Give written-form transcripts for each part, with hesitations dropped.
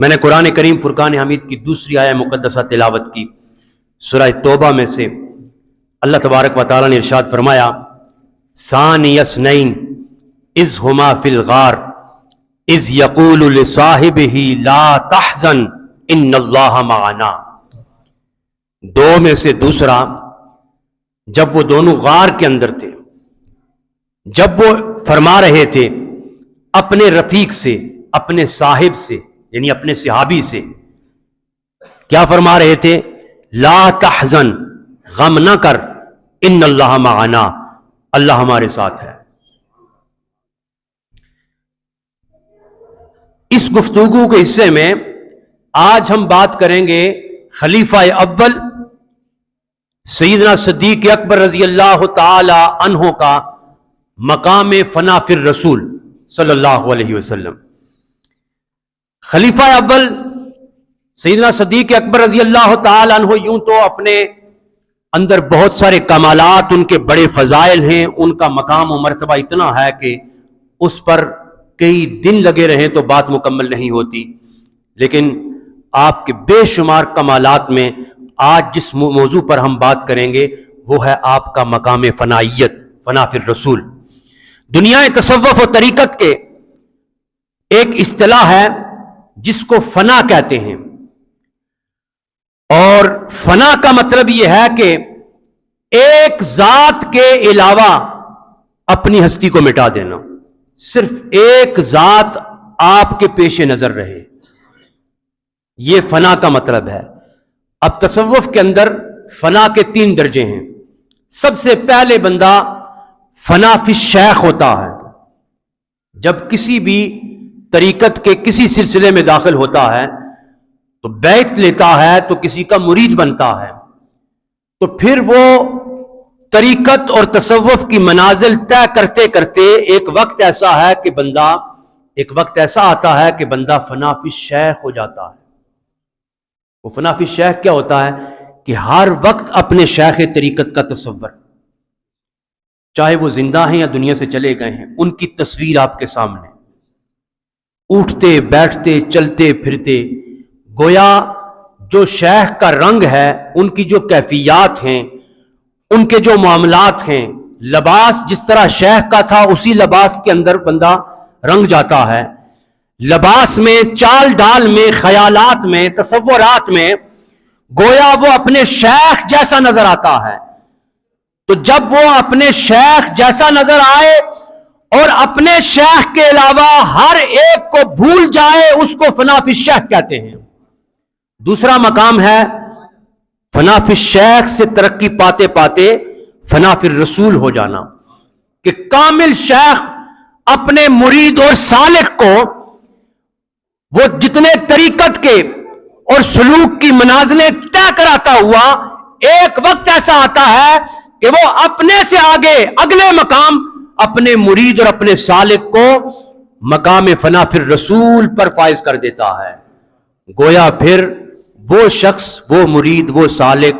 میں نے قرآن کریم فرقان حمید کی دوسری آیہ مقدسہ تلاوت کی، سورہ توبہ میں سے اللہ تبارک و تعالیٰ نے ارشاد فرمایا، ثانی اثنین اذ ہما فی الغار اذ یقول لصاحبہ لا تحزن ان اللہ معنا۔ دو میں سے دوسرا، جب وہ دونوں غار کے اندر تھے، جب وہ فرما رہے تھے اپنے رفیق سے، اپنے صاحب سے، یعنی اپنے صحابی سے، کیا فرما رہے تھے؟ لا تحزن، غم نہ کر، ان اللہ معنا، اللہ ہمارے ساتھ ہے۔ اس گفتگو کے حصے میں آج ہم بات کریں گے خلیفہ اول سیدنا صدیق اکبر رضی اللہ تعالی عنہ کا مقام فنا فی الرسول صلی اللہ علیہ وسلم۔ خلیفہ اول سیدنا صدیق اکبر رضی اللہ تعالی عنہ یوں تو اپنے اندر بہت سارے کمالات، ان کے بڑے فضائل ہیں، ان کا مقام و مرتبہ اتنا ہے کہ اس پر کئی دن لگے رہیں تو بات مکمل نہیں ہوتی، لیکن آپ کے بے شمار کمالات میں آج جس موضوع پر ہم بات کریں گے وہ ہے آپ کا مقام فنائیت، فنا فی الرسول۔ دنیا تصوف و طریقت کے ایک اصطلاح ہے جس کو فنا کہتے ہیں، اور فنا کا مطلب یہ ہے کہ ایک ذات کے علاوہ اپنی ہستی کو مٹا دینا، صرف ایک ذات آپ کے پیش نظر رہے، یہ فنا کا مطلب ہے۔ اب تصوف کے اندر فنا کے 3 درجے ہیں۔ سب سے پہلے بندہ فنا فی الشیخ ہوتا ہے، جب کسی بھی طریقت کے کسی سلسلے میں داخل ہوتا ہے تو بیعت لیتا ہے تو کسی کا مرید بنتا ہے، تو پھر وہ طریقت اور تصوف کی منازل طے کرتے کرتے ایک وقت ایسا آتا ہے کہ بندہ فنا فی الشیخ ہو جاتا ہے۔ وہ فنا فی الشیخ کیا ہوتا ہے کہ ہر وقت اپنے شیخ طریقت کا تصور، چاہے وہ زندہ ہیں یا دنیا سے چلے گئے ہیں، ان کی تصویر آپ کے سامنے، اٹھتے بیٹھتے چلتے پھرتے، گویا جو شیخ کا رنگ ہے، ان کی جو کیفیات ہیں، ان کے جو معاملات ہیں، لباس جس طرح شیخ کا تھا اسی لباس کے اندر بندہ رنگ جاتا ہے، لباس میں، چال ڈال میں، خیالات میں، تصورات میں، گویا وہ اپنے شیخ جیسا نظر آتا ہے۔ تو جب وہ اپنے شیخ جیسا نظر آئے اور اپنے شیخ کے علاوہ ہر ایک کو بھول جائے، اس کو فنا فی الشیخ کہتے ہیں۔ دوسرا مقام ہے فنا فی الشیخ سے ترقی پاتے پاتے فنا فی الرسول ہو جانا، کہ کامل شیخ اپنے مرید اور سالک کو وہ جتنے طریقت کے اور سلوک کی منازلیں طے کراتا ہوا، ایک وقت ایسا آتا ہے کہ وہ اپنے سے آگے اگلے مقام اپنے مرید اور اپنے سالک کو مقام فنا فی الرسول پر فائز کر دیتا ہے۔ گویا پھر وہ شخص، وہ مرید، وہ سالک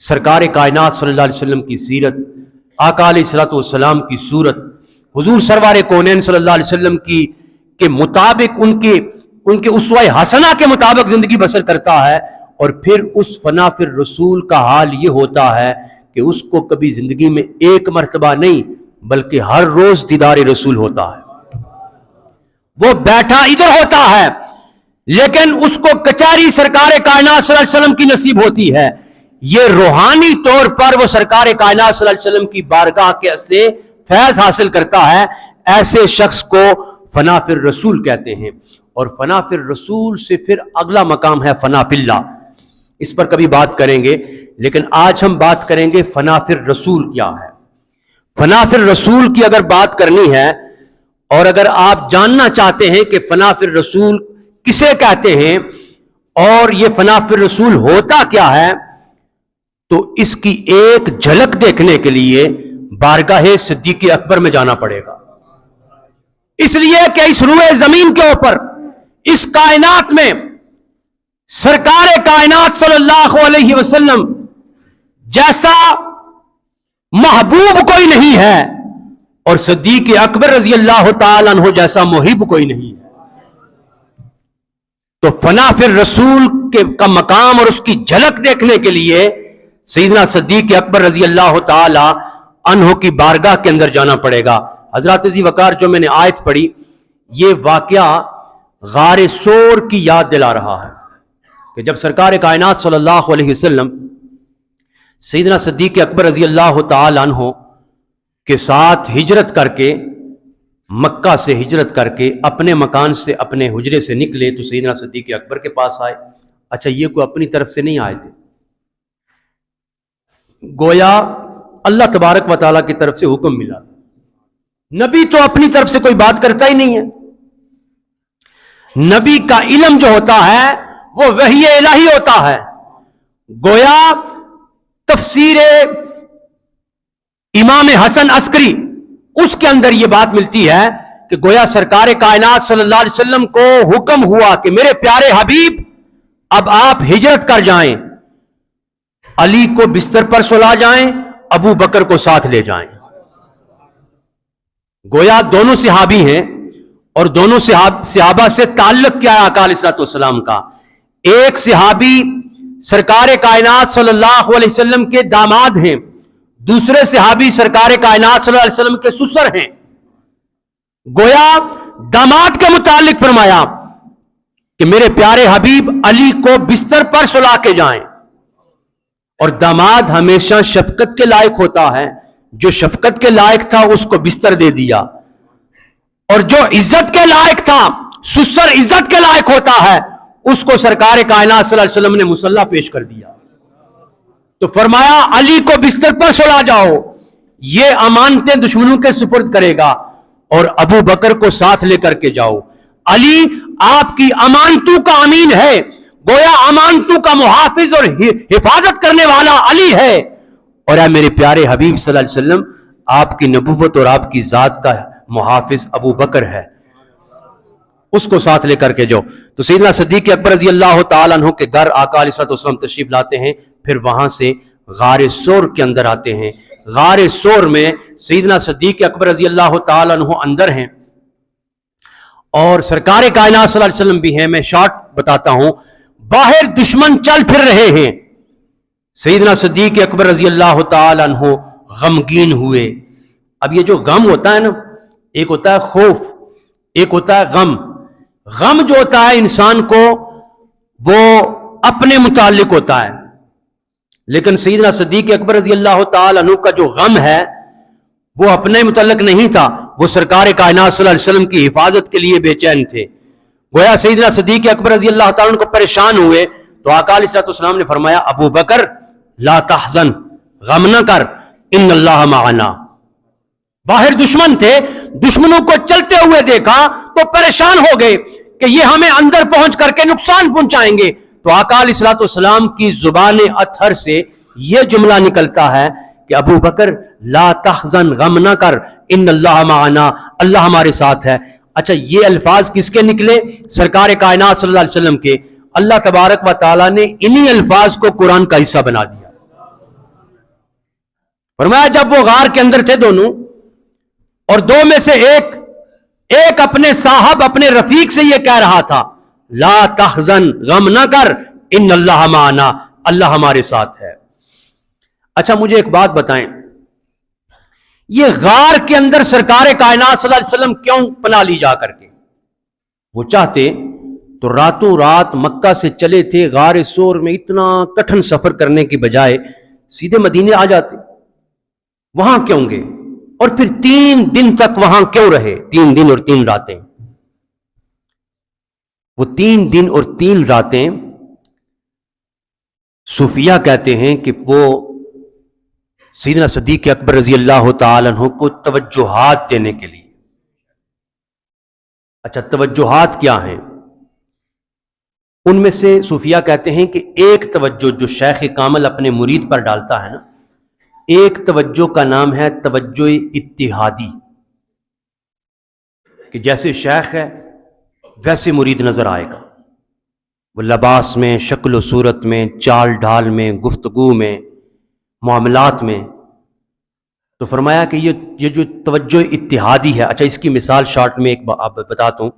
سرکار کائنات صلی اللہ علیہ وسلم کی سیرت، آقا علیہ الصلوۃ والسلام کی صورت، حضور سرور کونین صلی اللہ علیہ وسلم کے مطابق، ان کے اسوہ حسنہ کے مطابق زندگی بسر کرتا ہے، اور پھر اس فنا فی الرسول کا حال یہ ہوتا ہے کہ اس کو کبھی زندگی میں ایک مرتبہ نہیں بلکہ ہر روز دیدار رسول ہوتا ہے۔ وہ بیٹھا ادھر ہوتا ہے لیکن اس کو کچہری سرکار کائنات صلی اللہ علیہ وسلم کی نصیب ہوتی ہے۔ یہ روحانی طور پر وہ سرکار کائنات صلی اللہ علیہ وسلم کی بارگاہ کے سے فیض حاصل کرتا ہے۔ ایسے شخص کو فنا فی الرسول کہتے ہیں، اور فنا فی الرسول سے پھر اگلا مقام ہے فنا فی اللہ۔ اس پر کبھی بات کریں گے، لیکن آج ہم بات کریں گے فنا فی الرسول کیا ہے۔ فنا فی الرسول کی اگر بات کرنی ہے، اور اگر آپ جاننا چاہتے ہیں کہ فنا فی الرسول کسے کہتے ہیں اور یہ فنا فی الرسول ہوتا کیا ہے، تو اس کی ایک جھلک دیکھنے کے لیے بارگاہ صدیق اکبر میں جانا پڑے گا، اس لیے کہ اس روئے زمین کے اوپر، اس کائنات میں سرکار کائنات صلی اللہ علیہ وسلم جیسا محبوب کوئی نہیں ہے، اور صدیق اکبر رضی اللہ تعالیٰ عنہ جیسا محب کوئی نہیں ہے۔ تو فنا فی الرسول کا مقام اور اس کی جھلک دیکھنے کے لیے سیدنا صدیق اکبر رضی اللہ تعالی عنہ کی بارگاہ کے اندر جانا پڑے گا۔ حضرات ذی وقار، جو میں نے آیت پڑھی، یہ واقعہ غار سور کی یاد دلا رہا ہے کہ جب سرکار کائنات صلی اللہ علیہ وسلم سیدنا صدیق اکبر رضی اللہ تعالی عنہ کے ساتھ ہجرت کر کے، مکہ سے ہجرت کر کے اپنے مکان سے، اپنے حجرے سے نکلے تو سیدنا صدیق اکبر کے پاس آئے۔ اچھا، یہ کوئی اپنی طرف سے نہیں آئے تھے، گویا اللہ تبارک و تعالیٰ کی طرف سے حکم ملا۔ نبی تو اپنی طرف سے کوئی بات کرتا ہی نہیں ہے، نبی کا علم جو ہوتا ہے وہ وحی الہی ہوتا ہے۔ گویا تفسیر امام حسن عسکری، اس کے اندر یہ بات ملتی ہے کہ گویا سرکار کائنات صلی اللہ علیہ وسلم کو حکم ہوا کہ میرے پیارے حبیب اب آپ ہجرت کر جائیں، علی کو بستر پر سلا جائیں، ابو بکر کو ساتھ لے جائیں۔ گویا دونوں صحابی ہیں اور دونوں صحابہ سے تعلق کیا ہے آقا علیہ الصلوۃ والسلام کا۔ ایک صحابی سرکار کائنات صلی اللہ علیہ وسلم کے داماد ہیں، دوسرے صحابی سرکار کائنات صلی اللہ علیہ وسلم کے سسر ہیں۔ گویا داماد کے متعلق فرمایا کہ میرے پیارے حبیب علی کو بستر پر سلا کے جائیں، اور داماد ہمیشہ شفقت کے لائق ہوتا ہے، جو شفقت کے لائق تھا اس کو بستر دے دیا، اور جو عزت کے لائق تھا، سسر عزت کے لائق ہوتا ہے، اس کو سرکار کائنات صلی اللہ علیہ وسلم نے مصلی پیش کر دیا۔ تو فرمایا علی کو بستر پر سلا جاؤ، یہ امانتیں دشمنوں کے سپرد کرے گا، اور ابو بکر کو ساتھ لے کر کے جاؤ، علی آپ کی امانتوں کا امین ہے، گویا امانتوں کا محافظ اور حفاظت کرنے والا علی ہے، اور اے میرے پیارے حبیب صلی اللہ علیہ وسلم آپ کی نبوت اور آپ کی ذات کا محافظ ابو بکر ہے، اس کو ساتھ لے کر کے جاؤ۔ تو سیدنا صدیق اکبر رضی اللہ تعالیٰ عنہ کے گھر آقا علیہ السلام تشریف لاتے ہیں، پھر وہاں سے غار سور کے اندر آتے ہیں۔ غار سور میں سیدنا صدیق اکبر رضی اللہ تعالیٰ عنہ اندر ہیں، اور سرکار کائنات صلی اللہ علیہ وسلم بھی ہیں۔ میں شارٹ بتاتا ہوں، باہر دشمن چل پھر رہے ہیں، سیدنا صدیق اکبر رضی اللہ تعالیٰ عنہ غمگین ہوئے۔ اب یہ جو غم ہوتا ہے نا، ایک ہوتا ہے خوف، ایک ہوتا ہے غم۔ غم جو ہوتا ہے انسان کو وہ اپنے متعلق ہوتا ہے، لیکن سیدنا صدیق اکبر رضی اللہ تعالیٰ عنہ کا جو غم ہے وہ اپنے متعلق نہیں تھا، وہ سرکار کائنات صلی اللہ علیہ وسلم کی حفاظت کے لیے بے چین تھے۔ گویا سیدنا صدیق اکبر رضی اللہ تعالیٰ عنہ کو پریشان ہوئے تو آقا علیہ السلام نے فرمایا ابو بکر لا تحزن، غم نہ کر، ان اللہ معنا۔ باہر دشمن تھے، دشمنوں کو چلتے ہوئے دیکھا تو پریشان ہو گئے کہ یہ ہمیں اندر پہنچ کر کے نقصان پہنچائیں گے۔ تو آقا علیہ السلام کی زبان اطہر سے یہ جملہ نکلتا ہے کہ ابو بکر لا تحزن، غم نہ کر، ان اللہ معنا، اللہ ہمارے ساتھ ہے۔ اچھا، یہ الفاظ کس کے نکلے؟ سرکار کائنات صلی اللہ علیہ وسلم کے۔ اللہ تبارک و تعالیٰ نے انہی الفاظ کو قرآن کا حصہ بنا دیا۔ فرمایا جب وہ غار کے اندر تھے دونوں، اور دو میں سے ایک اپنے صاحب، اپنے رفیق سے یہ کہہ رہا تھا لا تحزن، غم نہ کر، ان اللہ معنا، اللہ ہمارے ساتھ ہے۔ اچھا مجھے ایک بات بتائیں، یہ غار کے اندر سرکار کائنات صلی اللہ علیہ وسلم کیوں پناہ لی جا کر کے؟ وہ چاہتے تو راتوں رات مکہ سے چلے تھے، غار سور میں اتنا کٹھن سفر کرنے کی بجائے سیدھے مدینے آ جاتے، وہاں کیوں گئے؟ اور پھر 3 دن تک وہاں کیوں رہے؟ 3 دن اور 3 راتیں۔ وہ 3 دن اور 3 راتیں صوفیہ کہتے ہیں کہ وہ سیدنا صدیق اکبر رضی اللہ تعالیٰ عنہ کو توجہات دینے کے لیے۔ اچھا، توجہات کیا ہیں؟ ان میں سے صوفیہ کہتے ہیں کہ ایک توجہ جو شیخ کامل اپنے مرید پر ڈالتا ہے نا، ایک توجہ کا نام ہے توجہ اتحادی، کہ جیسے شیخ ہے ویسے مرید نظر آئے گا، وہ لباس میں، شکل و صورت میں، چال ڈھال میں، گفتگو میں، معاملات میں۔ تو فرمایا کہ یہ جو توجہ اتحادی ہے۔ اچھا، اس کی مثال شارٹ میں ایک آپ بتاتا ہوں۔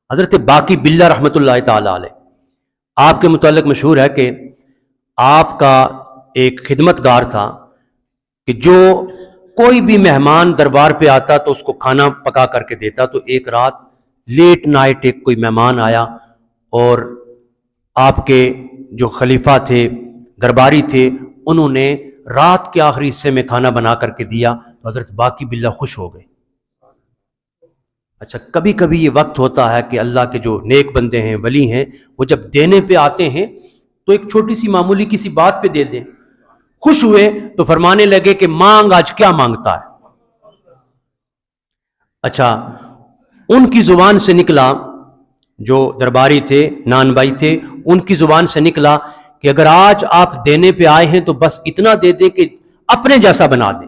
حضرت باقی باللہ رحمۃ اللہ تعالی علیہ، آپ کے متعلق مشہور ہے کہ آپ کا ایک خدمت گار تھا کہ جو کوئی بھی مہمان دربار پہ آتا تو اس کو کھانا پکا کر کے دیتا. تو ایک رات لیٹ نائٹ ایک کوئی مہمان آیا اور آپ کے جو خلیفہ تھے، درباری تھے، انہوں نے رات کے آخری حصے میں کھانا بنا کر کے دیا تو حضرت باقی باللہ خوش ہو گئے. اچھا، کبھی کبھی یہ وقت ہوتا ہے کہ اللہ کے جو نیک بندے ہیں، ولی ہیں، وہ جب دینے پہ آتے ہیں تو ایک چھوٹی سی معمولی کسی بات پہ دے دیں. خوش ہوئے تو فرمانے لگے کہ مانگ آج کیا مانگتا ہے. اچھا، ان کی زبان سے نکلا، جو درباری تھے، نان بھائی تھے، ان کی زبان سے نکلا کہ اگر آج آپ دینے پہ آئے ہیں تو بس اتنا دے دیں کہ اپنے جیسا بنا دیں.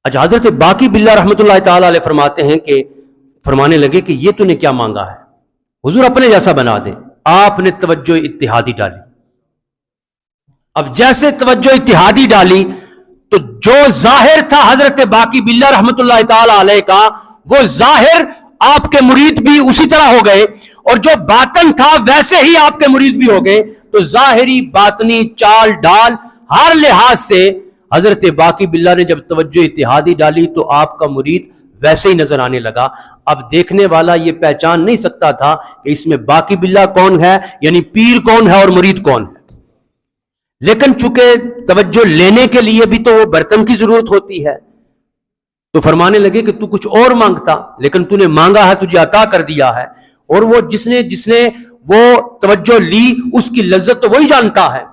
اچھا، حضرت باقی باللہ رحمۃ اللہ تعالی علیہ فرماتے ہیں کہ فرمانے لگے کہ یہ تو نے کیا مانگا ہے، حضور اپنے جیسا بنا دیں. آپ نے توجہ اتحادی ڈالی. اب جیسے توجہ اتحادی ڈالی تو جو ظاہر تھا حضرت باقی باللہ رحمۃ اللہ تعالی علیہ کا، وہ ظاہر آپ کے مرید بھی اسی طرح ہو گئے، اور جو باطن تھا ویسے ہی آپ کے مرید بھی ہو گئے. تو ظاہری باطنی چال ڈال ہر لحاظ سے حضرت باقی باللہ نے جب توجہ اتحادی ڈالی تو آپ کا مرید ویسے ہی نظر آنے لگا. اب دیکھنے والا یہ پہچان نہیں سکتا تھا کہ اس میں باقی باللہ کون ہے، یعنی پیر کون ہے اور مرید کون ہے. لیکن چونکہ توجہ لینے کے لیے بھی تو وہ برتن کی ضرورت ہوتی ہے، تو فرمانے لگے کہ تو کچھ اور مانگتا، لیکن تو نے مانگا ہے، تجھے عطا کر دیا ہے. اور وہ جس نے وہ توجہ لی اس کی لذت تو وہی جانتا ہے.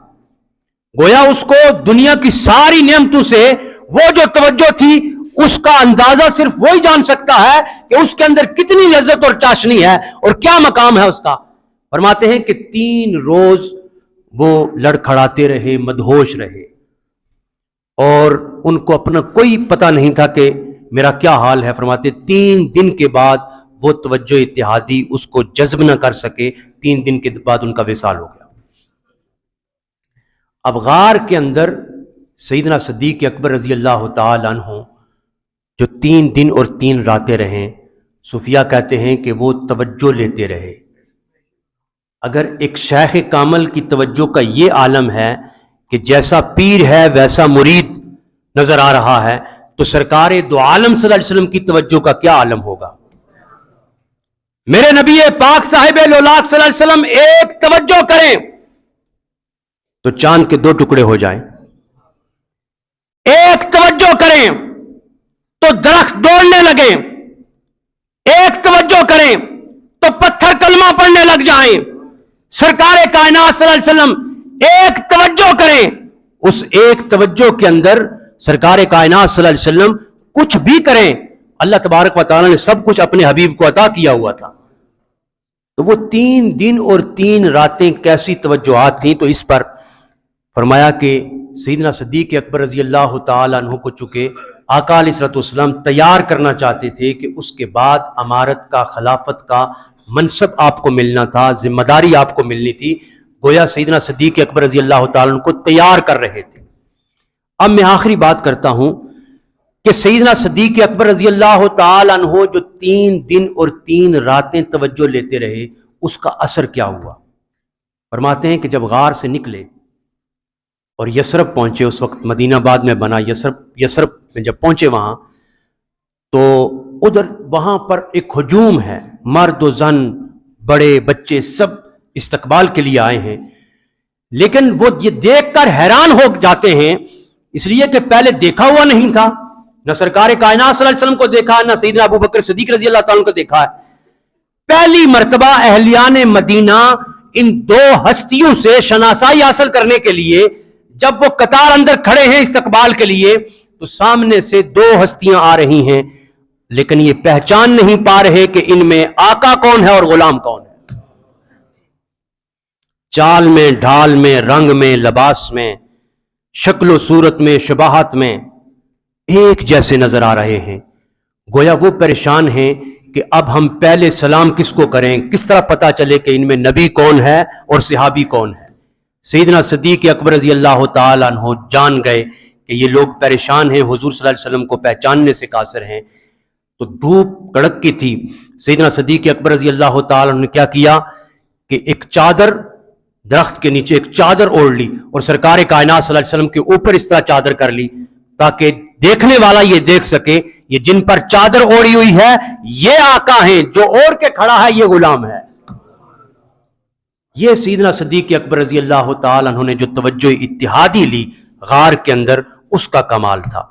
گویا اس کو دنیا کی ساری نعمتوں سے وہ جو توجہ تھی اس کا اندازہ صرف وہی جان سکتا ہے کہ اس کے اندر کتنی لذت اور چاشنی ہے اور کیا مقام ہے اس کا. فرماتے ہیں کہ 3 روز وہ لڑکھڑاتے رہے، مدہوش رہے، اور ان کو اپنا کوئی پتہ نہیں تھا کہ میرا کیا حال ہے. فرماتے 3 دن کے بعد وہ توجہ اتحادی اس کو جذب نہ کر سکے. 3 دن کے بعد ان کا وصال ہو گیا. اب غار کے اندر سیدنا صدیق اکبر رضی اللہ تعالی عنہ جو 3 دن اور 3 راتیں رہیں، صوفیہ کہتے ہیں کہ وہ توجہ لیتے رہے. اگر ایک شیخ کامل کی توجہ کا یہ عالم ہے کہ جیسا پیر ہے ویسا مرید نظر آ رہا ہے، تو سرکار دو عالم صلی اللہ علیہ وسلم کی توجہ کا کیا عالم ہوگا. میرے نبی پاک صاحب لولاک صلی اللہ علیہ وسلم ایک توجہ کریں تو چاند کے 2 ٹکڑے ہو جائیں، ایک توجہ کریں تو درخت دوڑنے لگیں، ایک توجہ کریں تو پتھر کلمہ پڑھنے لگ جائیں. سرکار کائنات صلی اللہ علیہ وسلم ایک توجہ کریں، اس ایک توجہ کے اندر سرکار کائنات صلی اللہ علیہ وسلم کچھ بھی کریں، اللہ تبارک و تعالیٰ نے سب کچھ اپنے حبیب کو عطا کیا ہوا تھا. تو وہ 3 دن اور 3 راتیں کیسی توجہات تھیں. تو اس پر فرمایا کہ سیدنا صدیق اکبر رضی اللہ تعالیٰ عنہ کو چکے آقا علیہ الصلوۃ والسلام تیار کرنا چاہتے تھے کہ اس کے بعد امارت کا، خلافت کا منصب آپ کو ملنا تھا، ذمہ داری آپ کو ملنی تھی. گویا سیدنا صدیق اکبر رضی اللہ تعالیٰ عنہ کو تیار کر رہے تھے. اب میں آخری بات کرتا ہوں کہ سیدنا صدیق اکبر رضی اللہ تعالیٰ عنہ جو 3 دن اور 3 راتیں توجہ لیتے رہے، اس کا اثر کیا ہوا. فرماتے ہیں کہ جب غار سے نکلے اور یثرب پہنچے، اس وقت مدینہ بعد میں بنا، یثرب میں جب پہنچے وہاں تو ادھر وہاں پر ایک ہجوم ہے، مرد و زن، بڑے بچے سب استقبال کے لیے آئے ہیں. لیکن وہ یہ دیکھ کر حیران ہو جاتے ہیں، اس لیے کہ پہلے دیکھا ہوا نہیں تھا، نہ سرکار کائنات صلی اللہ علیہ وسلم کو دیکھا، نہ سیدنا ابو بکر صدیق رضی اللہ تعالیٰ عنہ کو دیکھا ہے. پہلی مرتبہ اہلیان مدینہ ان 2 ہستیوں سے شناسائی حاصل کرنے کے لیے جب وہ قطار اندر کھڑے ہیں استقبال کے لیے، تو سامنے سے 2 ہستیاں آ رہی ہیں، لیکن یہ پہچان نہیں پا رہے کہ ان میں آقا کون ہے اور غلام کون ہے. چال میں، ڈھال میں، رنگ میں، لباس میں، شکل و صورت میں، شباہت میں ایک جیسے نظر آ رہے ہیں. گویا وہ پریشان ہیں کہ اب ہم پہلے سلام کس کو کریں، کس طرح پتا چلے کہ ان میں نبی کون ہے اور صحابی کون ہے. سیدنا صدیق اکبر رضی اللہ تعالیٰ عنہ جان گئے کہ یہ لوگ پریشان ہیں، حضور صلی اللہ علیہ وسلم کو پہچاننے سے قاصر ہیں. تو دھوپ کڑک کی تھی. سیدنا صدیق اکبر رضی اللہ تعالیٰ عنہ نے کیا کیا کہ ایک چادر درخت کے نیچے ایک چادر اوڑھ لی اور سرکار کائنات صلی اللہ علیہ وسلم کے اوپر اس طرح چادر کر لی تاکہ دیکھنے والا یہ دیکھ سکے یہ جن پر چادر اوڑھی ہوئی ہے یہ آقا ہیں، جو اوڑھ کے کھڑا ہے یہ غلام ہے. یہ سیدنا صدیق اکبر رضی اللہ تعالیٰ عنہ نے جو توجہ اتحادی لی غار کے اندر، اس کا کمال تھا.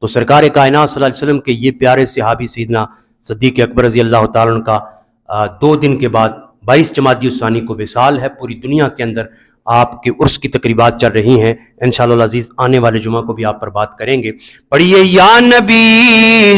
تو سرکار کائنات صلی اللہ علیہ وسلم کے یہ پیارے صحابی سیدنا صدیق اکبر رضی اللہ تعالیٰ عنہ کا 2 دن کے بعد 22 جمادی الثانی کو وصال ہے. پوری دنیا کے اندر آپ کے عرس کی تقریبات چل رہی ہیں. انشاءاللہ العزیز آنے والے جمعہ کو بھی آپ پر بات کریں گے. پڑھیے یا نبی